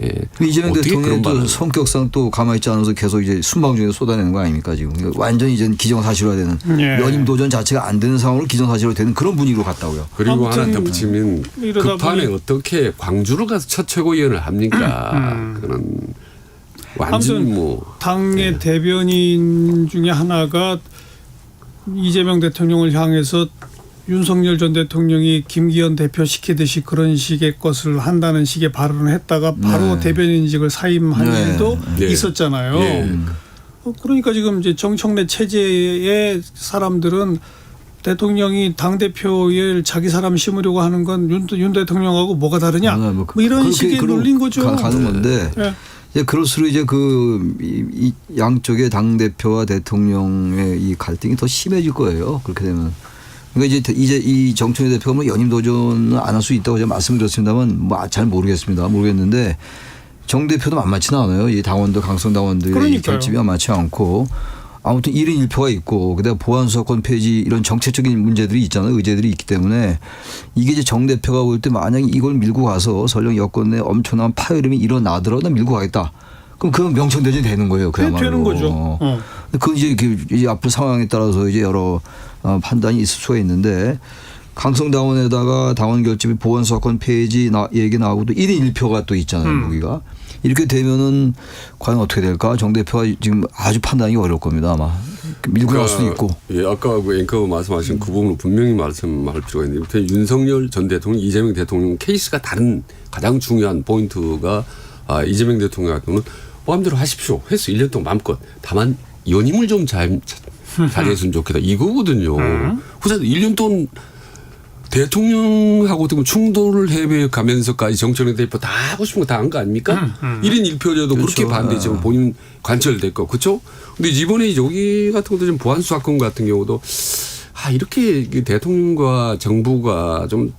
예. 이재명 어떻게 그런 대통령도 발언을. 성격상 또 가만히 있지 않아서 계속 이제 순방중에 쏟아내는 거 아닙니까 지금. 완전히 이제 기정사실화되는 예. 연임 도전 자체가 안 되는 상황으로 기정사실화되는 그런 분위기로 갔다고요. 그리고 하나 아무튼 덧붙이면 이러다 급판에 보니- 어떻게 광주를 가서 첫 최고위원을 합니까? 그는 완전 아무튼 뭐 당의 대변인 중에 하나가 이재명 대통령을 향해서 윤석열 전 대통령이 김기현 대표 시키듯이 그런 식의 것을 한다는 식의 발언을 했다가 바로 네. 대변인직을 사임한 네. 일도 네. 있었잖아요. 예. 그러니까 지금 이제 정청래 체제의 사람들은 대통령이 당 대표에 자기 사람 심으려고 하는 건 윤 대통령하고 뭐가 다르냐? 뭐 이런 그렇게 식의 그런 논리인 거죠. 가는 건데 예. 이제 그럴수록 이제 이 양쪽의 당 대표와 대통령의 이 갈등이 더 심해질 거예요. 그렇게 되면. 그러니까 이제 이 정청래 대표가 뭐 연임 도전은 안 할 수 있다고 제가 말씀드렸습니다만 뭐 잘 모르겠는데 정 대표도 만만치는 않아요. 이 당원들 강성 당원들의 그러니까요. 결집이 만만치 않고 아무튼 1인 1표가 있고 그다음 보안수사권 폐지 이런 정책적인 문제들이 있잖아요. 의제들이 있기 때문에 이게 이제 정 대표가 볼 때 만약에 이걸 밀고 가서 설령 여권 내 엄청난 파열음이 일어나더라도 난 밀고 가겠다. 그럼 그건 명청대전이 되는 거예요. 그야말로. 되는 거죠. 그건 이제 앞으로 상황에 따라서 이제 여러 판단이 있을 수가 있는데 강성당원에다가 당원 결집이 보안수사권 폐지 얘기 나오고 또 1인 1표가 또 있잖아요. 거기가. 이렇게 되면은 과연 어떻게 될까? 정 대표가 지금 아주 판단이 어려울 겁니다. 아마. 밀고 나올 수도 있고. 예, 아까 그 앵커 말씀하신 그 부분을 분명히 말씀할 필요가 있는데 윤석열 전 대통령, 이재명 대통령 케이스가 다른 가장 중요한 포인트가 이재명 대통령 같은 경우는 마음대로 하십시오. 횟수 1년 동안 마음껏. 다만 연임을 좀 잘했으면 좋겠다. 이거거든요. 그래서 1년 동안 대통령하고 충돌을 해가면서까지 정청래 대표 다 하고 싶은 거 다 한 거 아닙니까? 1인 1표제도 그렇게 그렇죠. 반대했지만 본인 관철됐고. 그렇죠? 근데 이번에 여기 같은 것도 좀 보안수 사건 같은 경우도 이렇게 대통령과 정부가 좀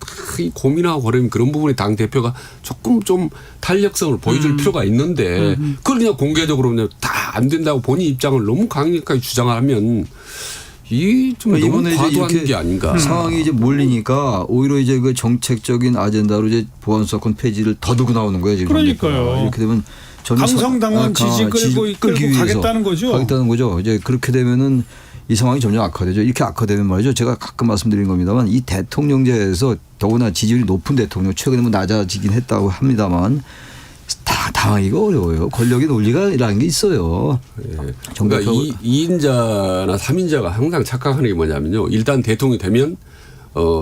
고민하고 그러면 그런 부분에 당 대표가 조금 좀 탄력성을 보여줄 필요가 있는데 그걸 그냥 공개적으로 그냥 다 안 된다고 본인 입장을 너무 강력하게 주장하면 이 좀 너무 이번에 이제 과도한 이렇게 게 아닌가. 상황이 이제 몰리니까 오히려 이제 그 정책적인 아젠다로 이제 보안수 사건 폐지를 더 들고 나오는 거예요. 지금. 그러니까요. 이렇게 되면 전혀 강성당원 지지 끌고 위해서 가겠다는 거죠. 가겠다는 거죠. 이제 그렇게 되면은 이 상황이 점점 악화되죠. 이렇게 악화되면 말이죠. 제가 가끔 말씀드린 겁니다만 이 대통령제에서 더구나 지지율이 높은 대통령 최근에 뭐 낮아지긴 했다고 합니다만 다 당하기가 어려워요. 권력의 논리가라는 게 있어요. 예. 그러니까 2인자나 3인자가 항상 착각하는 게 뭐냐면요. 일단 대통령이 되면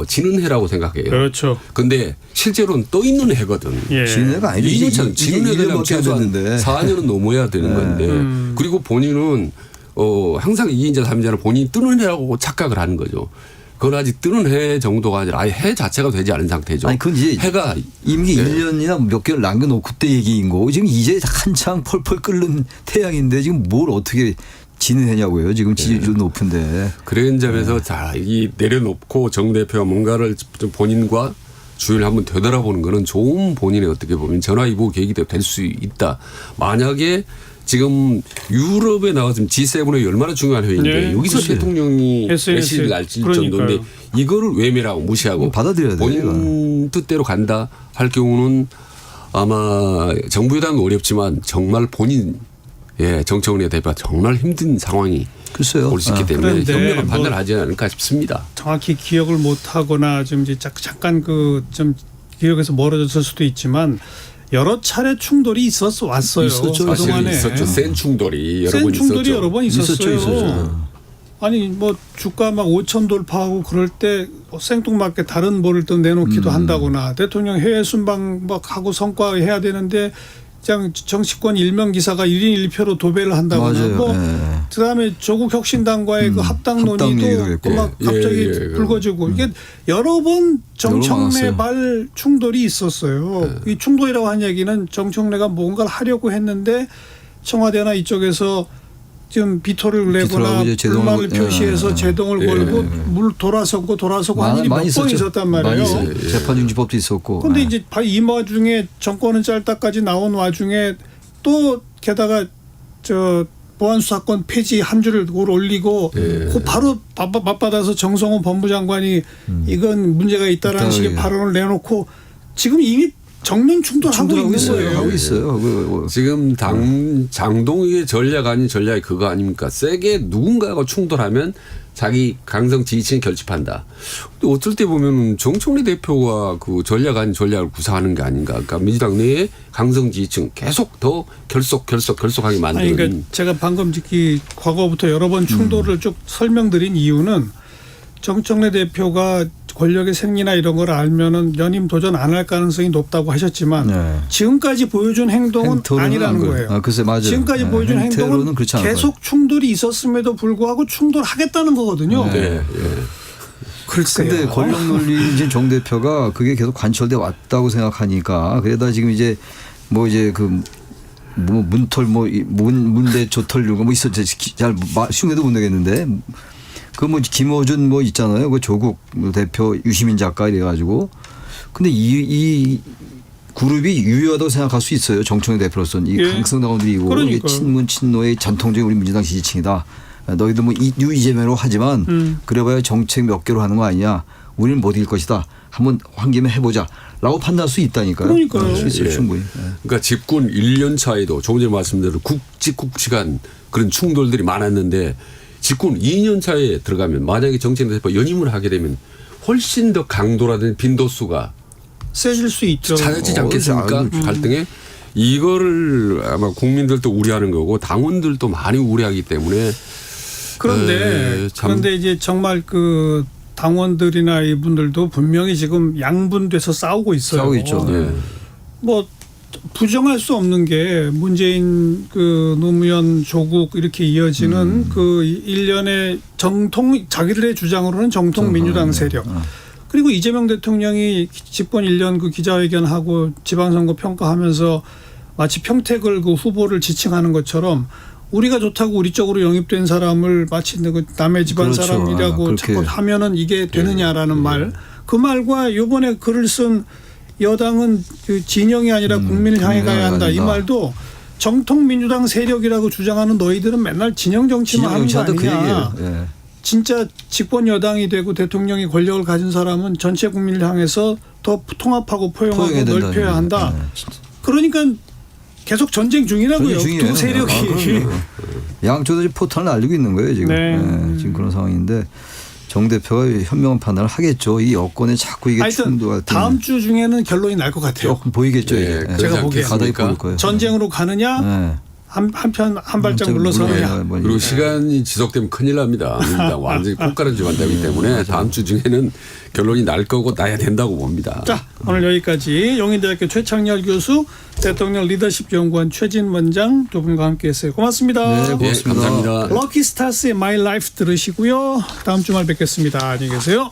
지는 해라고 생각해요. 그렇죠. 근데 실제로는 떠 있는 해거든. 예. 지는 해가 아니죠. 2년차는 지는 해라면 최소한 4년은 넘어야 되는 건데 그리고 본인은 항상 2인자 3인자는 본인이 뜨는 해라고 착각을 하는 거죠. 그건 아직 뜨는 해 정도가 아니라 아예 해 자체가 되지 않은 상태죠. 아니, 그건 이제 해가 임기 1년이나 몇 개월 남겨놓고 그때 얘기인 거고 지금 이제 한창 펄펄 끓는 태양인데 지금 뭘 어떻게 지는 해냐고요. 지금 지지율 높은데. 그런 점에서 이 내려놓고 정 대표가 뭔가를 좀 본인과 주의를 한번 되돌아보는 거는 좋은 본인의 어떻게 보면 전화위복 계기가 될 수 있다. 만약에 지금 유럽에 나왔으면 G7이 얼마나 중요한 회의인데 네, 여기서 그치. 대통령이 SNS. 메시지를 날칠 그러니까요. 정도인데 이거를 외면하고 무시하고 받아들여야 돼요, 본인 이건. 뜻대로 간다 할 경우는 아마 정부 여당은 어렵지만 정말 본인 정청래 대표가 정말 힘든 상황이 글쎄요. 올 수 있기 때문에 그런데 현명한 뭐 판단을 하지 않을까 싶습니다. 정확히 기억을 못 하거나 좀 이제 잠깐 그 좀 기억에서 멀어졌을 수도 있지만 여러 차례 충돌이 왔어요. 있었죠. 사실 그동안에. 있었죠. 센 충돌이 여러 센 번 충돌이 있었죠. 여러 번 있었어요. 있었죠. 아니 뭐 주가 막 5천 돌파하고 그럴 때 생뚱맞게 다른 뭐를 또 내놓기도 한다거나 대통령 해외 순방 막 하고 성과 해야 되는데 그냥 정치권 일명 기사가 1인 1표로 도배를 한다거나 맞아요. 뭐 예. 그다음에 조국 혁신당과의 그 합당 합당 얘기도 논의도 했고. 막 갑자기 예. 불거지고 이게 여러 번 정청래 많았어요. 발 충돌이 있었어요. 이 충돌이라고 한 얘기는 정청래가 뭔가를 하려고 했는데 청와대나 이쪽에서 지금 비토를 내거나 비토라고 이제 불만을 제동을- 표시해서 제동을 걸고 물 돌아서고 한 일이 몇 번 있었단 많이 말이에요. 있어요. 재판중지법도 있었고. 그런데 예. 이제 이 와중에 정권은 짧다까지 나온 와중에 또 게다가 보안수 사건 폐지 한 줄을 올리고 그 바로 맞받아서 정성호 법무장관이 이건 문제가 있다라는 식의 발언을 내놓고 지금 이미 정면 충돌하고 있는 거예요. 하고 있어요. 지금 장동익의 전략 아닌 전략이 그거 아닙니까? 세게 누군가가 충돌하면 자기 강성 지지층 결집한다. 근데 어떨 때 보면 정청래 대표가 그 전략 아닌 전략을 구사하는 게 아닌가. 그러니까 민주당 내에 강성 지지층 계속 더 결속하게 만드는. 아니, 그러니까 제가 방금 과거부터 여러 번 충돌을 쭉 설명드린 이유는 정청래 대표가 권력의 생리나 이런 걸 알면은 연임 도전 안 할 가능성이 높다고 하셨지만 네. 지금까지 보여준 행동은 아니라는 거예요. 글쎄 맞아요. 지금까지 보여준 행동은 그렇지 않을 계속 충돌이 있었음에도 불구하고 충돌하겠다는 거거든요. 네. 글쎄요. 근데 권력 논리인 정 대표가 그게 계속 관철돼 왔다고 생각하니까 그러다 지금 이제 뭐 이제 그 뭐 문털 문대 조털 이런 거 뭐 있었지 잘 흉내도 못 내겠는데 그 뭐 김어준 뭐 있잖아요. 그 조국 대표 유시민 작가 이래가지고 근데 이 그룹이 유효하다고 생각할 수 있어요. 정청래 대표로서는 이 강성당원들이고 이게 친문 친노의 전통적인 우리 민주당 지지층이다. 너희들 뭐 이재명으로 하지만 그래봐야 정책 몇 개로 하는 거 아니냐. 우리는 못 이길 것이다. 한번 한 김에 해보자. 라고 판단할 수 있다니까요. 그러니까요. 그럴 수 있어요. 충분히. 그러니까 집권 1년 차에도 조금 전에 말씀대로 굵직굵직한 그런 충돌들이 많았는데 집권 2년 차에 들어가면 만약에 정청래 대표 연임을 하게 되면 훨씬 더 강도라든지 빈도수가 세질 수 있죠. 찾아지지 않겠습니까? 갈등에. 이거를 아마 국민들도 우려하는 거고 당원들도 많이 우려하기 때문에 그런데 이제 정말 그 당원들이나 이분들도 분명히 지금 양분돼서 싸우고 있어요. 싸우고 있죠. 네. 뭐 부정할 수 없는 게 문재인 그 노무현 조국 이렇게 이어지는 그 일련의 정통 자기들의 주장으로는 정통 민주당 세력. 그리고 이재명 대통령이 집권 1년 그 기자회견하고 지방선거 평가하면서 마치 평택을 그 후보를 지칭하는 것처럼 우리가 좋다고 우리 쪽으로 영입된 사람을 마치 그 남의 집안 그렇죠. 사람이라고 그렇게. 자꾸 하면은 이게 되느냐라는 말. 그 말과 요번에 글을 쓴 여당은 그 진영이 아니라 국민을 향해 가야 한다. 이 말도 정통 민주당 세력이라고 주장하는 너희들은 맨날 진영 정치만 하는 거 진영하도 그 아니냐. 얘기예요. 예. 진짜 집권 여당이 되고 대통령이 권력을 가진 사람은 전체 국민을 향해서 더 통합하고 포용하고 포용해야 된다는 넓혀야 한다. 얘기예요. 예, 진짜. 그러니까 계속 전쟁 중이라고요. 전쟁 중이에요. 두 세력이. 그럼요. 양쪽도 지금 포탄을 날리고 있는 거예요 지금. 네. 예, 지금 그런 상황인데 정 대표가 현명한 판단을 하겠죠. 이 여권에 자꾸 이게 하여튼 충돌할 때 다음 주 중에는 결론이 날 것 같아요. 조금 보이겠죠. 네, 이게. 그러지 제가 보기에. 가다히 않겠습니까? 보일 거예요. 전쟁으로 가느냐 네. 한 발짝 물러서느냐. 뭐 그리고 시간이 지속되면 큰일 납니다. 민주당 완전히 콩가루지만 되기 때문에 다음 주 중에는 결론이 날 거고 나야 된다고 봅니다. 자, 오늘 여기까지 용인대학교 최창렬 교수, 대통령 리더십 연구원 최진 원장 두 분과 함께했어요. 고맙습니다. 네, 예, 고맙습니다. 감사합니다. 럭키 스타스의 마이 라이프 들으시고요. 다음 주말 뵙겠습니다. 안녕히 계세요.